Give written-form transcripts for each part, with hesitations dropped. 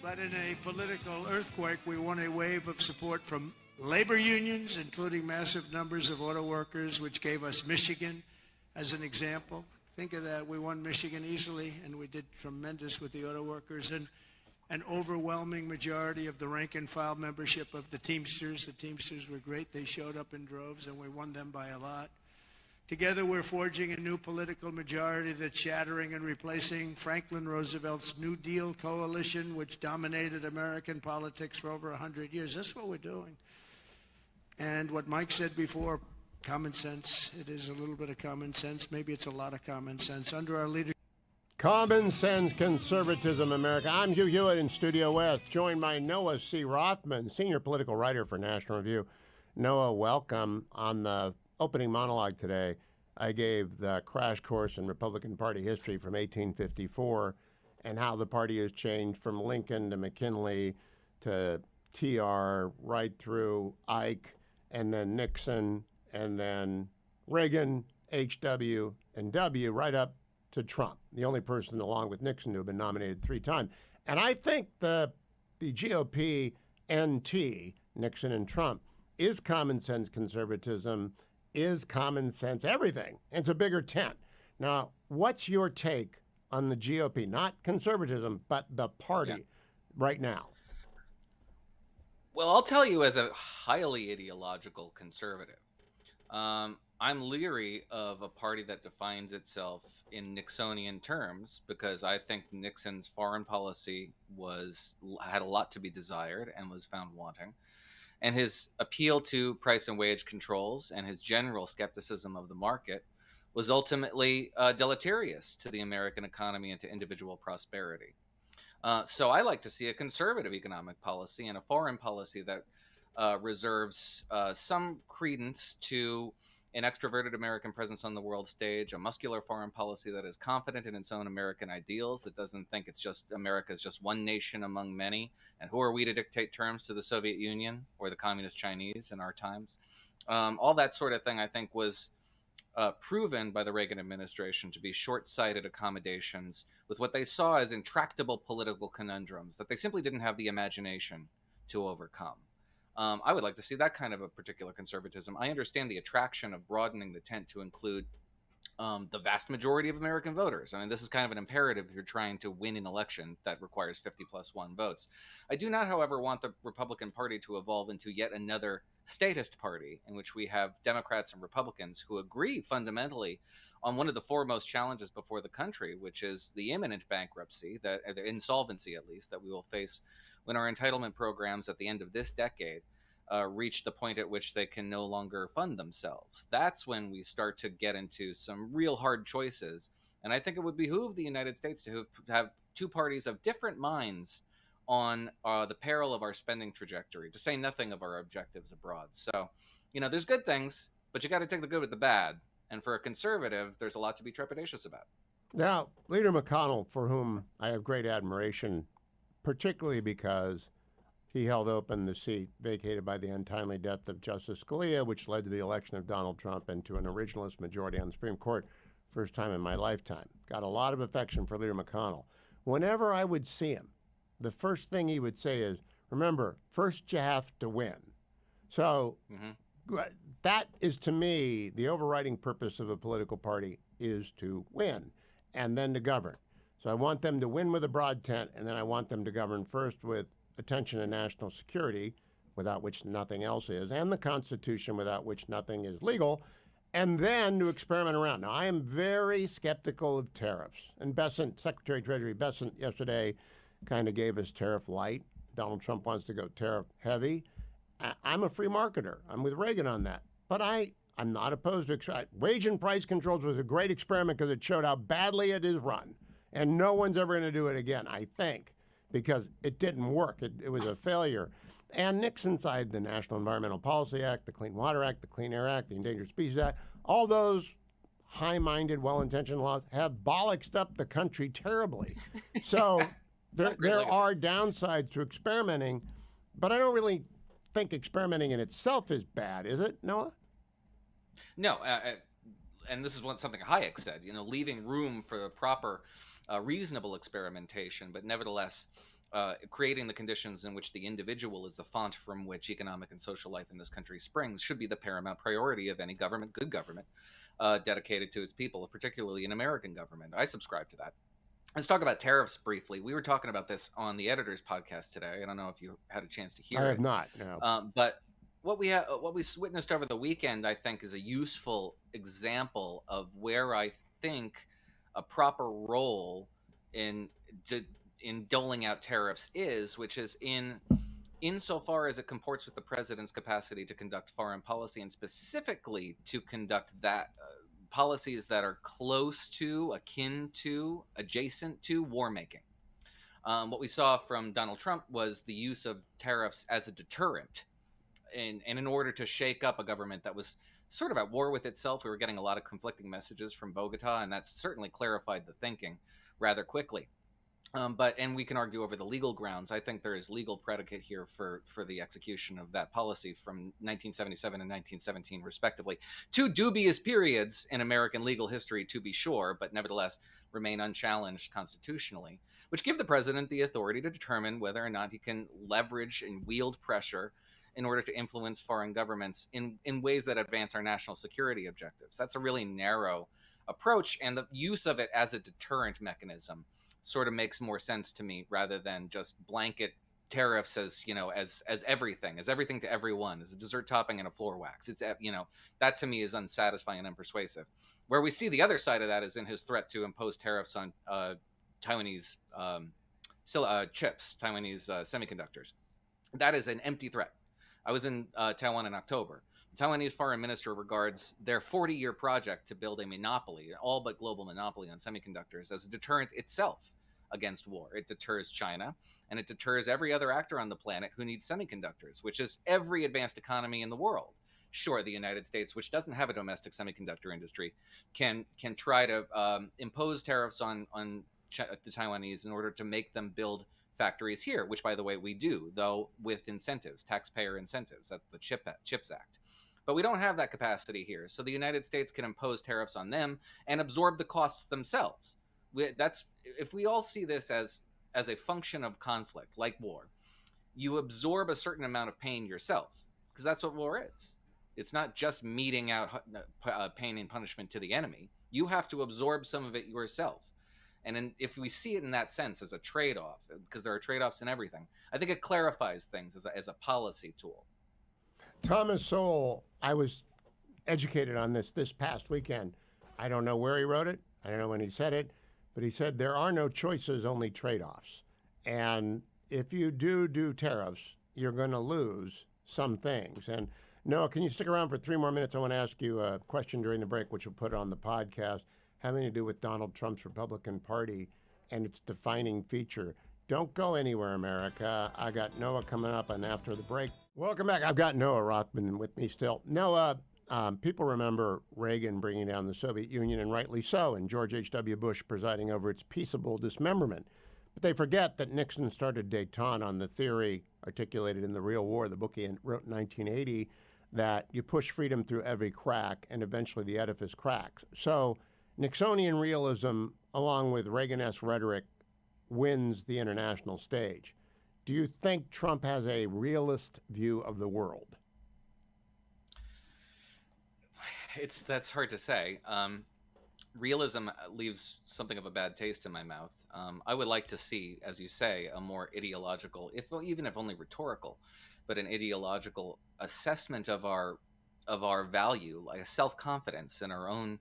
But in a political earthquake, we won a wave of support from labor unions, including massive numbers of auto workers, which gave us Michigan as an example. Think of that. We won Michigan easily, and we did tremendous with the auto workers. And an overwhelming majority of the rank-and-file membership of the Teamsters. The Teamsters were great. They showed up in droves, and we won them by a lot. Together, we're forging a new political majority that's shattering and replacing Franklin Roosevelt's New Deal coalition, which dominated American politics for over 100 years. That's what we're doing. And what Mike said before, common sense. It is a little bit of common sense. Maybe it's a lot of common sense. Under our leadership. Common sense conservatism, America. I'm Hugh Hewitt in Studio West, joined by Noah C. Rothman, senior political writer for National Review. Noah, welcome. On the opening monologue today, I gave the crash course in Republican Party history from 1854 and how the party has changed from Lincoln to McKinley to TR right through Ike and then Nixon and then Reagan, HW, and W right up to Trump, the only person along with Nixon who have been nominated 3 times. And I think the GOP NT, Nixon and Trump, is common sense conservatism, is common sense everything. And it's a bigger tent. Now, what's your take on the GOP? Not conservatism, but the party right now. Well, I'll tell you as a highly ideological conservative, I'm leery of a party that defines itself in Nixonian terms because I think Nixon's foreign policy had a lot to be desired and was found wanting. And his appeal to price and wage controls and his general skepticism of the market was ultimately deleterious to the American economy and to individual prosperity. So I like to see a conservative economic policy and a foreign policy that reserves some credence to an extroverted American presence on the world stage, a muscular foreign policy that is confident in its own American ideals, that doesn't think it's just America's just one nation among many, and who are we to dictate terms to the Soviet Union or the Communist Chinese in our times. All that sort of thing, I think, was proven by the Reagan administration to be short-sighted accommodations with what they saw as intractable political conundrums that they simply didn't have the imagination to overcome. I would like to see that kind of a particular conservatism. I understand the attraction of broadening the tent to include the vast majority of American voters. I mean, this is kind of an imperative if you're trying to win an election that requires 50+1 votes. I do not, however, want the Republican Party to evolve into yet another statist party in which we have Democrats and Republicans who agree fundamentally on one of the foremost challenges before the country, which is the imminent bankruptcy, the insolvency at least, that we will face when our entitlement programs at the end of this decade reach the point at which they can no longer fund themselves. That's when we start to get into some real hard choices. And I think it would behoove the United States to have 2 parties of different minds on the peril of our spending trajectory, to say nothing of our objectives abroad. So, there's good things, but you got to take the good with the bad. And for a conservative, there's a lot to be trepidatious about. Now, Leader McConnell, for whom I have great admiration, particularly because he held open the seat vacated by the untimely death of Justice Scalia, which led to the election of Donald Trump and to an originalist majority on the Supreme Court, first time in my lifetime. Got a lot of affection for Leader McConnell. Whenever I would see him, the first thing he would say is, remember, first you have to win. So that is, to me, the overriding purpose of a political party is to win and then to govern. So I want them to win with a broad tent, and then I want them to govern first with attention to national security, without which nothing else is, and the Constitution, without which nothing is legal, and then to experiment around. Now, I am very skeptical of tariffs. And Bessent, Secretary of Treasury Bessent, yesterday kind of gave us tariff light. Donald Trump wants to go tariff heavy. I'm a free marketer. I'm with Reagan on that. But I'm not opposed to wage and price controls was a great experiment because it showed how badly it is run. And no one's ever going to do it again, I think, because it didn't work. It was a failure. And Nixon signed the National Environmental Policy Act, the Clean Water Act, the Clean Air Act, the Endangered Species Act. All those high-minded, well-intentioned laws have bollocksed up the country terribly. So there are downsides to experimenting, but I don't really think experimenting in itself is bad, is it, Noah? No, and this is something Hayek said, leaving room for the proper reasonable experimentation, but nevertheless creating the conditions in which the individual is the font from which economic and social life in this country springs should be the paramount priority of any government, good government, dedicated to its people, particularly an American government. I subscribe to that. Let's talk about tariffs briefly. We were talking about this on the editor's podcast today. I don't know if you had a chance to hear it. I have not, no. But what we witnessed over the weekend, I think, is a useful example of where I think a proper role in doling out tariffs is, which is insofar as it comports with the president's capacity to conduct foreign policy, and specifically to conduct that policies that are close to, akin to, adjacent to war making. What we saw from Donald Trump was the use of tariffs as a deterrent, and in order to shake up a government that was sort of at war with itself. We were getting a lot of conflicting messages from Bogota, and that certainly clarified the thinking rather quickly. And we can argue over the legal grounds. I think there is legal predicate here for the execution of that policy from 1977 and 1917, respectively. Two dubious periods in American legal history, to be sure, but nevertheless remain unchallenged constitutionally, which give the president the authority to determine whether or not he can leverage and wield pressure in order to influence foreign governments in ways that advance our national security objectives. That's a really narrow approach, and the use of it as a deterrent mechanism sort of makes more sense to me, rather than just blanket tariffs as everything to everyone, as a dessert topping and a floor wax. It's that to me is unsatisfying and unpersuasive. Where we see the other side of that is in his threat to impose tariffs on Taiwanese chips, Taiwanese semiconductors. That is an empty threat. I was in Taiwan in October. The Taiwanese foreign minister regards their 40-year project to build a monopoly, an all but global monopoly on semiconductors, as a deterrent itself against war. It deters China, and it deters every other actor on the planet who needs semiconductors, which is every advanced economy in the world. Sure, the United States, which doesn't have a domestic semiconductor industry, can try to impose tariffs on the Taiwanese in order to make them build factories here, which, by the way, we do, though with incentives, taxpayer incentives. That's the CHIPS Act. But we don't have that capacity here. So the United States can impose tariffs on them and absorb the costs themselves. If we all see this as a function of conflict, like war, you absorb a certain amount of pain yourself, because that's what war is. It's not just meting out pain and punishment to the enemy. You have to absorb some of it yourself. And if we see it in that sense as a trade-off, because there are trade-offs in everything, I think it clarifies things as a policy tool. Thomas Sowell, I was educated on this past weekend. I don't know where he wrote it. I don't know when he said it, but he said there are no choices, only trade-offs. And if you do tariffs, you're going to lose some things. And Noah, can you stick around for 3 more minutes? I want to ask you a question during the break, which we'll put on the podcast, having to do with Donald Trump's Republican Party and its defining feature. Don't go anywhere, America. I got Noah coming up, and after the break. Welcome back. I've got Noah Rothman with me still. Noah, people remember Reagan bringing down the Soviet Union, and rightly so, and George H.W. Bush presiding over its peaceable dismemberment. But they forget that Nixon started détente on the theory articulated in The Real War, the book he wrote in 1980, that you push freedom through every crack, and eventually the edifice cracks. So Nixonian realism, along with Reagan-esque rhetoric, wins the international stage. Do you think Trump has a realist view of the world? That's hard to say. Realism leaves something of a bad taste in my mouth. I would like to see, as you say, a more ideological, even if only rhetorical, but an ideological assessment of our value, like a self-confidence in our own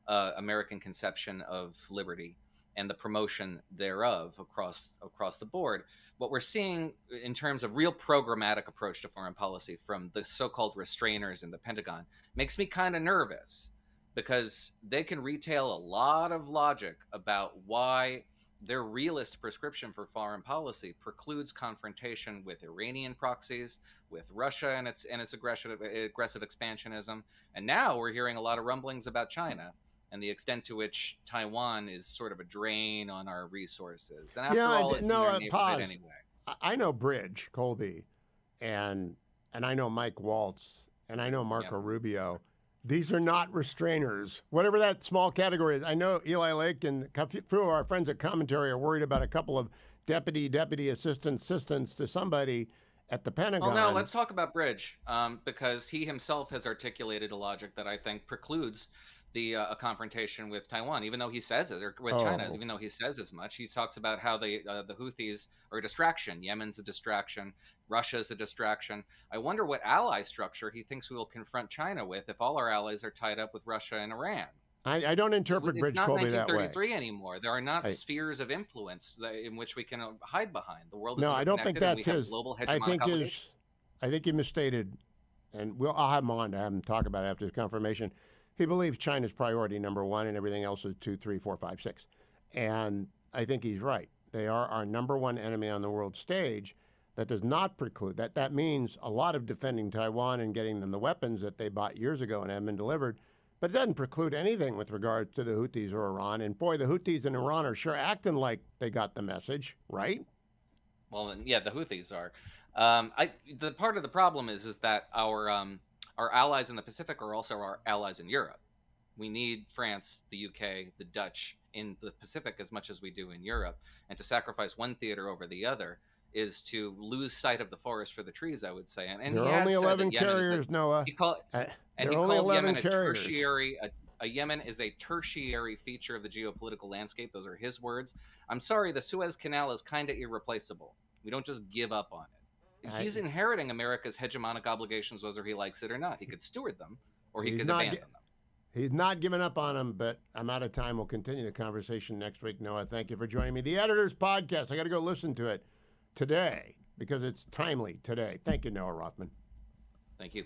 American conception of liberty and the promotion thereof across the board. What we're seeing in terms of real programmatic approach to foreign policy from the so-called restrainers in the Pentagon makes me kind of nervous, because they can retail a lot of logic about why their realist prescription for foreign policy precludes confrontation with Iranian proxies, with Russia and its aggressive expansionism. And now we're hearing a lot of rumblings about China and the extent to which Taiwan is sort of a drain on our resources. And after all, it's in their neighborhood anyway. I know Bridge Colby, and I know Mike Waltz, and I know Marco Rubio. These are not restrainers, whatever that small category is. I know Eli Lake and a few of our friends at Commentary are worried about a couple of deputy assistants to somebody at the Pentagon. Well, no, let's talk about Bridge, because he himself has articulated a logic that I think precludes a confrontation with Taiwan, even though he says it, or with China, even though he says as much. He talks about how the Houthis are a distraction. Yemen's a distraction. Russia's a distraction. I wonder what ally structure he thinks we will confront China with if all our allies are tied up with Russia and Iran. I don't interpret Bridge Colby that way. It's not 1933 anymore. There are not spheres of influence in which we can hide behind. The world is no, I don't think that's his. Global hegemonic obligations. I think he misstated, and I'll have him on to have him talk about it after his confirmation. He believes China's priority number one, and everything else is 2, 3, 4, 5, 6. And I think he's right. They are our number one enemy on the world stage. That does not preclude that. That means a lot of defending Taiwan and getting them the weapons that they bought years ago and haven't been delivered. But it doesn't preclude anything with regards to the Houthis or Iran. And boy, the Houthis in Iran are sure acting like they got the message, right? Well, yeah, the Houthis are. The part of the problem is that our allies in the Pacific are also our allies in Europe. We need France, the UK, the Dutch in the Pacific as much as we do in Europe. And to sacrifice one theater over the other is to lose sight of the forest for the trees, I would say. And there are only 11 carriers, Noah. He called Yemen a tertiary. A Yemen is a tertiary feature of the geopolitical landscape. Those are his words. I'm sorry, the Suez Canal is kind of irreplaceable. We don't just give up on it. He's inheriting America's hegemonic obligations, whether he likes it or not. He could steward them, or he could abandon them. He's not giving up on them, but I'm out of time. We'll continue the conversation next week. Noah, thank you for joining me. The Editor's Podcast. I got to go listen to it today because it's timely today. Thank you, Noah Rothman. Thank you.